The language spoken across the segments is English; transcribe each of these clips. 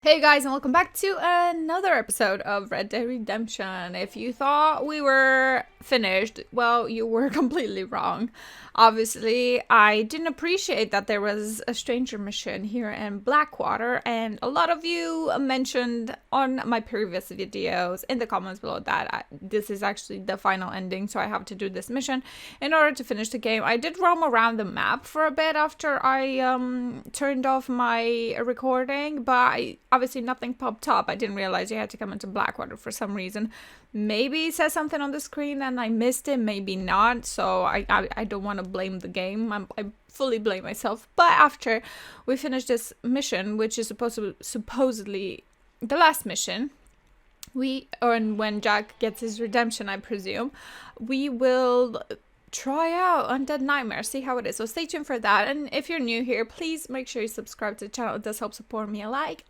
Hey guys, and welcome back to another episode of Red Dead Redemption. If you thought we were finished, well, you were completely wrong. Obviously, I didn't appreciate that there was a stranger mission here in Blackwater, and a lot of you mentioned on my previous videos in the comments below that this is actually the final ending, so I have to do this mission in order to finish the game. I did roam around the map for a bit after I turned off my recording, but obviously nothing popped up. I didn't realize you had to come into Blackwater for some reason. Maybe it says something on the screen and I missed it, maybe not. So I don't want to blame the game. I fully blame myself. But after we finish this mission, which is supposedly the last mission, when Jack gets his redemption, I presume, we will try out Undead Nightmare, see how it is. So stay tuned for that. And if you're new here, please make sure you subscribe to the channel. It does help support me a lot,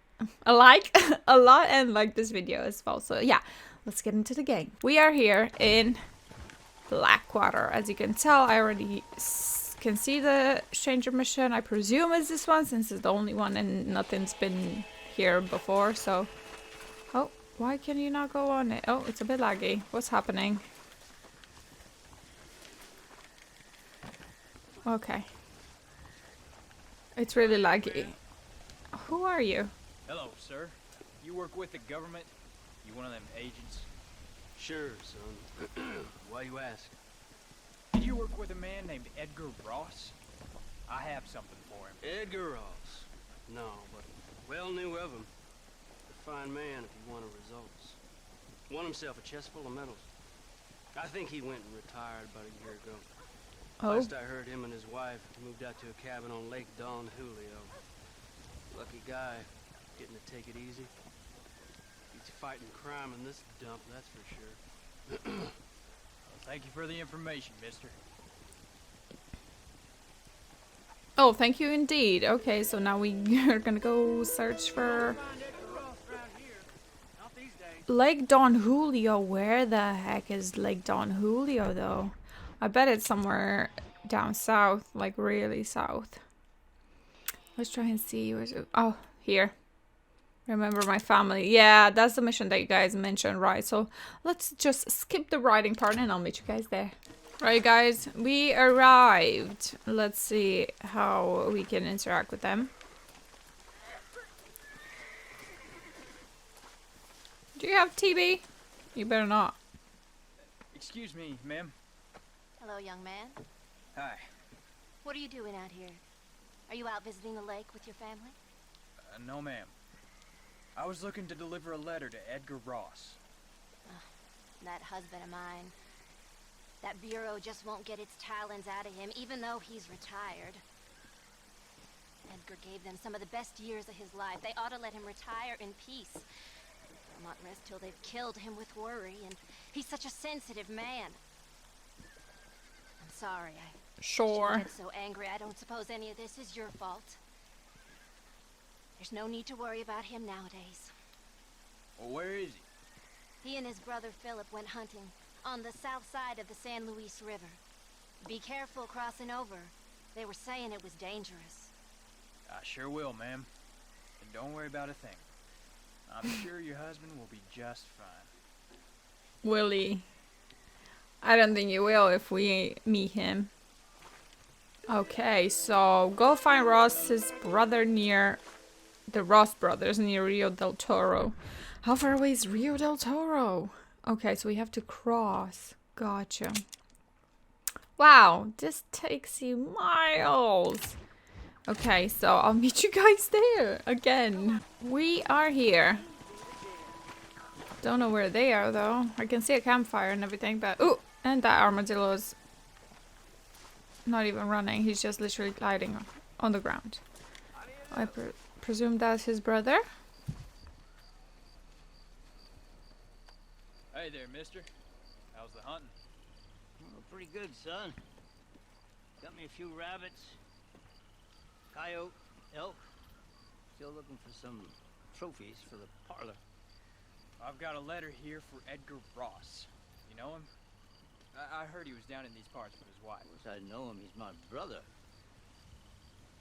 and like this video as well. So yeah, let's get into the game. We are here in Blackwater. As you can tell, I already can see the stranger mission. I presume it's this one since it's the only one and nothing's been here before. So, oh, why can you not go on it? Oh, it's a bit laggy. What's happening? Okay. It's really laggy. Who are you? Hello, sir. You work with the government? You one of them agents? Sure, son. Why you ask? Did you work with a man named Edgar Ross? I have something for him. Edgar Ross. No, but well knew of him. A fine man if he wanted results. Won himself a chest full of medals. I think he went and retired about a year ago. Oh. Last I heard, him and his wife moved out to a cabin on Lake Don Julio. Lucky guy, getting to take it easy. He's fighting crime in this dump, that's for sure. Well, thank you for the information, mister. Oh, thank you indeed. Okay, so now we are gonna go search for Lake Don Julio. Where the heck is Lake Don Julio, though? I bet it's somewhere down south, like really south. Let's try and see. Where's it? Oh, here. Remember my family. Yeah, that's the mission that you guys mentioned, right? So let's just skip the writing part and I'll meet you guys there. Right, guys, we arrived. Let's see how we can interact with them. Do you have TB? You better not. Excuse me, ma'am. Hello, young man. Hi. What are you doing out here? Are you out visiting the lake with your family? No, ma'am. I was looking to deliver a letter to Edgar Ross. That husband of mine. That bureau just won't get its talons out of him, even though he's retired. Edgar gave them some of the best years of his life. They ought to let him retire in peace. They'll not rest till they've killed him with worry, and he's such a sensitive man. I'm sorry, I Sure. shouldn't get so angry. I don't suppose any of this is your fault. There's no need to worry about him nowadays. Well, where is he? He and his brother Philip went hunting on the south side of the San Luis River. Be careful crossing over. They were saying it was dangerous. I sure will, ma'am. And don't worry about a thing. I'm sure your husband will be just fine. Willie. I don't think you will if we meet him. Okay, so go find Ross's brother near the Ross brothers near Rio del Toro. How far away is Rio del Toro? Okay, so we have to cross. Gotcha. Wow, this takes you miles. Okay, so I'll meet you guys there again. We are here. Don't know where they are though. I can see a campfire and everything, but ooh, and that armadillo's not even running. He's just literally gliding on the ground. I presume that's his brother. Hey there, mister. How's the hunting? Oh, pretty good, son. Got me a few rabbits, coyote, elk. Still looking for some trophies for the parlor. I've got a letter here for Edgar Ross. You know him? I heard he was down in these parts with his wife. Of course I know him, he's my brother.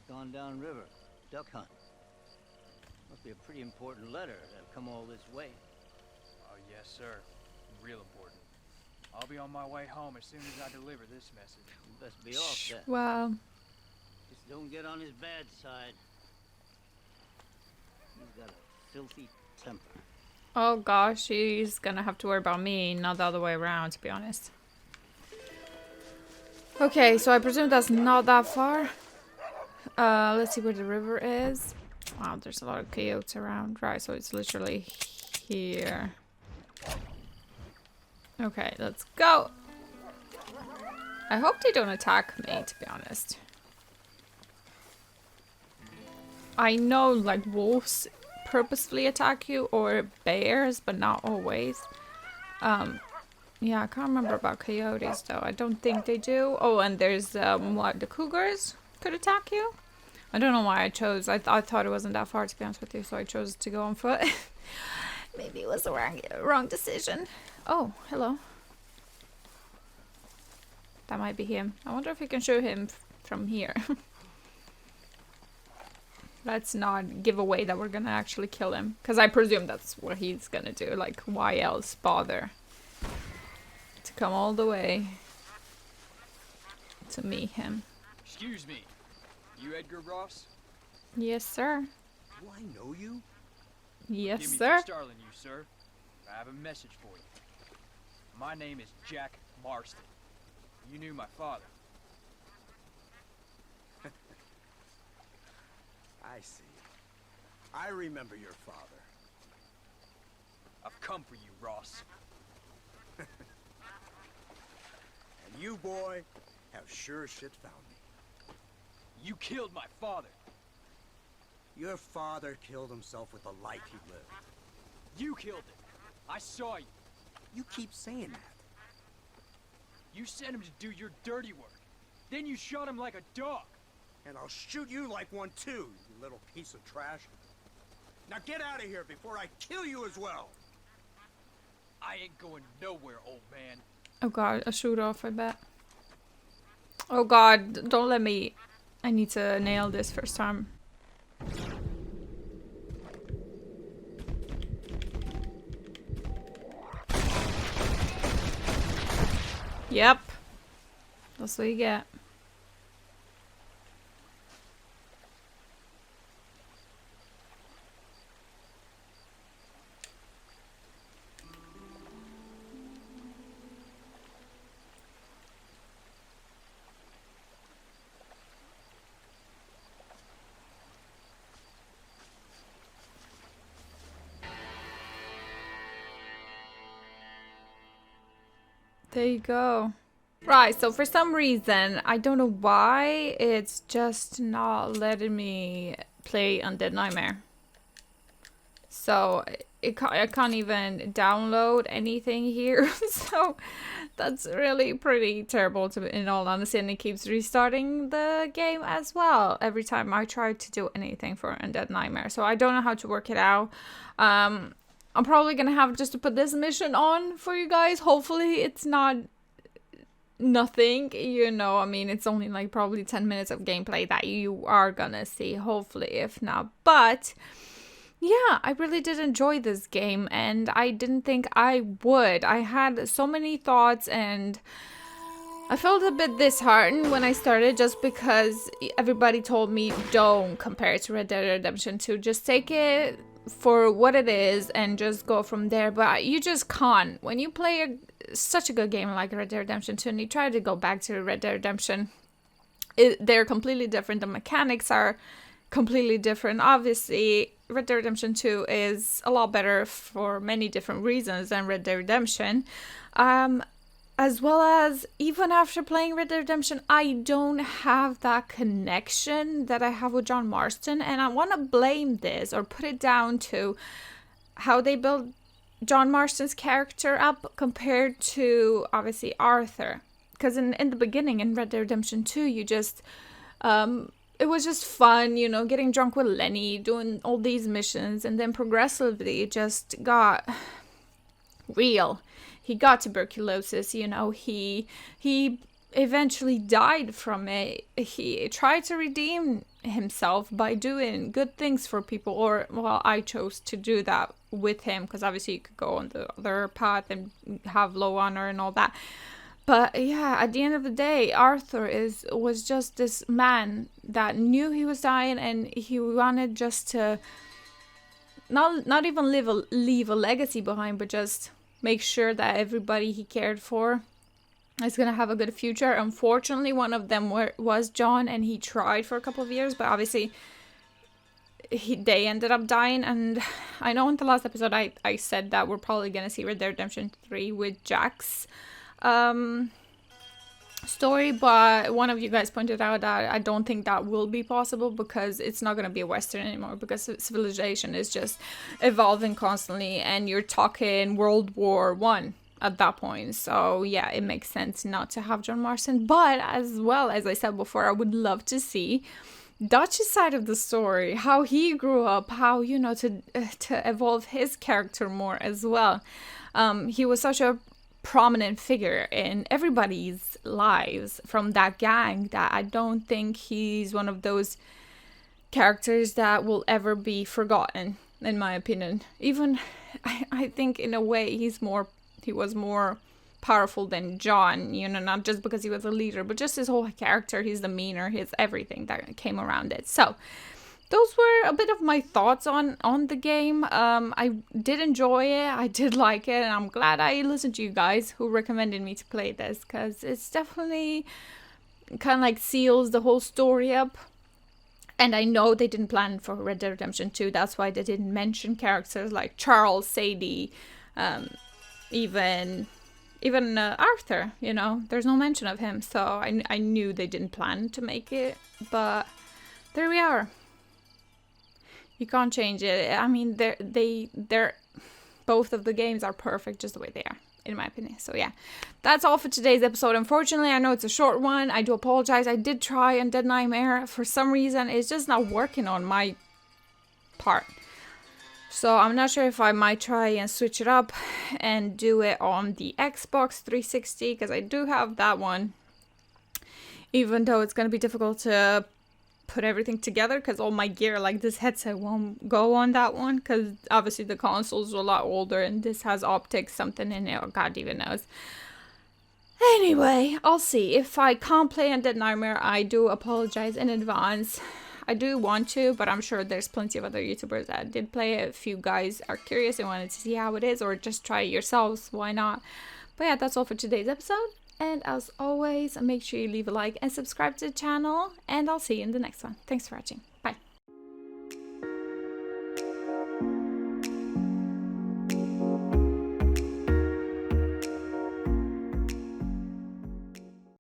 Gone down river, duck hunt. Must be a pretty important letter to come all this way. Oh, yes, sir. Real important. I'll be on my way home as soon as I deliver this message. You best be off that. Wow. Just don't get on his bad side. He's got a filthy temper. Oh gosh, she's gonna have to worry about me, not the other way around, to be honest. Okay, so I presume that's not that far. Let's see where the river is. Wow, there's a lot of coyotes around. Right, so it's literally here. Okay, let's go. I hope they don't attack me, to be honest. I know, like, wolves purposefully attack you, or bears, but not always. Yeah, I can't remember about coyotes, though. I don't think they do. Oh, and there's, what, the cougars could attack you? I don't know why I chose. I thought it wasn't that far, to be honest with you, so I chose to go on foot. Maybe it was the wrong decision. Oh, hello. That might be him. I wonder if we can shoot him from here. Let's not give away that we're gonna actually kill him. Because I presume that's what he's gonna do. Like, why else bother to come all the way to meet him? Excuse me. You Edgar Ross? Yes, sir. Do I know you? Yes, Give me sir. Starling, you, sir. I have a message for you. My name is Jack Marston. You knew my father. I see. I remember your father. I've come for you, Ross. And you, boy, have sure as shit found me. You killed my father. Your father killed himself with the life he lived. You killed him. I saw you. You keep saying that. You sent him to do your dirty work. Then you shot him like a dog. And I'll shoot you like one too, you little piece of trash. Now get out of here before I kill you as well. I ain't going nowhere, old man. Oh god, a shoot off, I bet. Oh god, don't let me. I need to nail this first time. Yep. That's what you get. There you go. Right, so for some reason, I don't know why, it's just not letting me play Undead Nightmare. So I can't even download anything here. So that's really pretty terrible, in all honesty, and it keeps restarting the game as well every time I try to do anything for Undead Nightmare. So I don't know how to work it out. I'm probably gonna have just to put this mission on for you guys. Hopefully it's not nothing, you know. I mean, it's only like probably 10 minutes of gameplay that you are gonna see, hopefully, if not. But yeah, I really did enjoy this game, and I didn't think I would. I had so many thoughts, and I felt a bit disheartened when I started, just because everybody told me don't compare it to Red Dead Redemption 2. Just take it for what it is and just go from there. But you just can't. When you play such a good game like Red Dead Redemption 2 and you try to go back to Red Dead Redemption, they're completely different. The mechanics are completely different. Obviously, Red Dead Redemption 2 is a lot better for many different reasons than Red Dead Redemption. As well as, even after playing Red Dead Redemption, I don't have that connection that I have with John Marston. And I want to blame this, or put it down to how they built John Marston's character up compared to, obviously, Arthur. Because in the beginning, in Red Dead Redemption 2, you just... it was just fun, you know, getting drunk with Lenny, doing all these missions. And then progressively, it just got real. He got tuberculosis, you know, he eventually died from it. He tried to redeem himself by doing good things for people, or well, I chose to do that with him because obviously you could go on the other path and have low honor and all that. But yeah, at the end of the day, Arthur was just this man that knew he was dying, and he wanted just to not even leave a legacy behind, but just make sure that everybody he cared for is gonna have a good future. Unfortunately, one of them was John, and he tried for a couple of years, but obviously they ended up dying. And I know in the last episode I said that we're probably gonna see Red Dead Redemption 3 with Jack's story, but one of you guys pointed out that I don't think that will be possible because it's not going to be a Western anymore, because civilization is just evolving constantly, and you're talking World War I at that point. So yeah, it makes sense not to have John Marston. But as well, as I said before, I would love to see Dutch's side of the story, how he grew up, how, you know, to evolve his character more as well. He was such a prominent figure in everybody's lives from that gang that I don't think he's one of those characters that will ever be forgotten, in my opinion. Even I think in a way he was more powerful than John, you know, not just because he was a leader, but just his whole character, his demeanor, his everything that came around it. So those were a bit of my thoughts on the game. I did enjoy it. I did like it. And I'm glad I listened to you guys who recommended me to play this, because it's definitely kind of like seals the whole story up. And I know they didn't plan for Red Dead Redemption 2. That's why they didn't mention characters like Charles, Sadie, even Arthur, you know. There's no mention of him. So I knew they didn't plan to make it. But there we are. You can't change it. I mean, they're both of the games are perfect just the way they are, in my opinion. So yeah, that's all for today's episode. Unfortunately, I know it's a short one. I do apologize. I did try Undead Nightmare. For some reason, it's just not working on my part. So I'm not sure if I might try and switch it up and do it on the Xbox 360, because I do have that one. Even though it's going to be difficult to put everything together, because all my gear, like this headset, won't go on that one, because obviously the console's a lot older and this has optics something in it, or God even knows. Anyway, I'll see. If I can't play Undead Nightmare, I do apologize in advance. I do want to, but I'm sure there's plenty of other YouTubers that did play it. If you guys are curious and wanted to see how it is, or just try it yourselves, why not? But yeah, that's all for today's episode. And as always, make sure you leave a like and subscribe to the channel. And I'll see you in the next one. Thanks for watching. Bye.